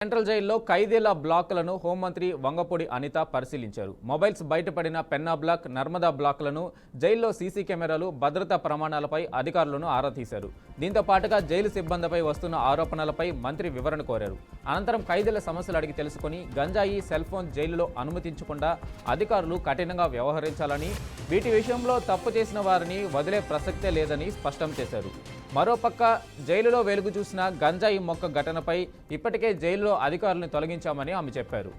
Central జైల్లో ఖైదీల బ్లాకులను హోంమంత్రి వంగపూడి అనిత పరిశీలించారు. మొబైల్స్ బయటపడిన పెన్నా బ్లాక్, నర్మదా బ్లాకులను, జైల్లో సీసీ కెమెరాలు, భద్రతా ప్రమాణాలపై అధికారులను ఆరా తీశారు. దీంతో పాటుగా జైలు సిబ్బందిపై వస్తున్న ఆరోపణలపై మంత్రి వివరణ కోరారు. అనంతరం ఖైదీల సమస్యలు అడిగి తెలుసుకుని గంజాయి, సెల్ ఫోన్ జైలులో అనుమతించకుండా అధికారులు కఠినంగా వ్యవహరించాలని, వీటి విషయంలో తప్పు చేసిన వారిని వదిలే ప్రసక్తే లేదని స్పష్టం చేశారు. మరోపక్క జైలులో వెలుగు చూసిన గంజాయి మొక్క ఘటనపై ఇప్పటికే జైలులో అధికారులను తొలగించామని ఆమె చెప్పారు.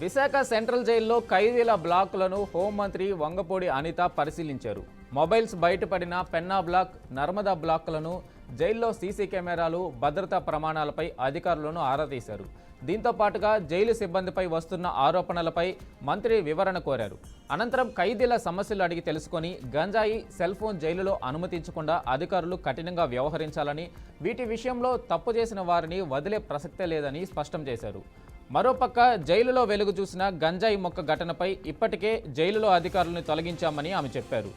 విశాఖ సెంట్రల్ జైల్లో ఖైదీల బ్లాకులను హోంమంత్రి వంగపూడి అనిత పరిశీలించారు. మొబైల్స్ బయటపడిన పెన్నా బ్లాక్, నర్మదా బ్లాకులను, జైల్లో సీసీ కెమెరాలు, భద్రతా ప్రమాణాలపై అధికారులను ఆరా తీశారు. దీంతో పాటుగా జైలు సిబ్బందిపై వస్తున్న ఆరోపణలపై మంత్రి వివరణ కోరారు. అనంతరం ఖైదీల సమస్యలు అడిగి తెలుసుకొని గంజాయి, సెల్ ఫోన్ జైలులో అనుమతించకుండా అధికారులు కఠినంగా వ్యవహరించాలని, వీటి విషయంలో తప్పు చేసిన వారిని వదిలే ప్రసక్తే లేదని స్పష్టం చేశారు. మరోపక్క జైలులో వెలుగు చూసిన గంజాయి మొక్క ఘటనపై ఇప్పటికే జైలులో అధికారులను తొలగించామని ఆమె చెప్పారు.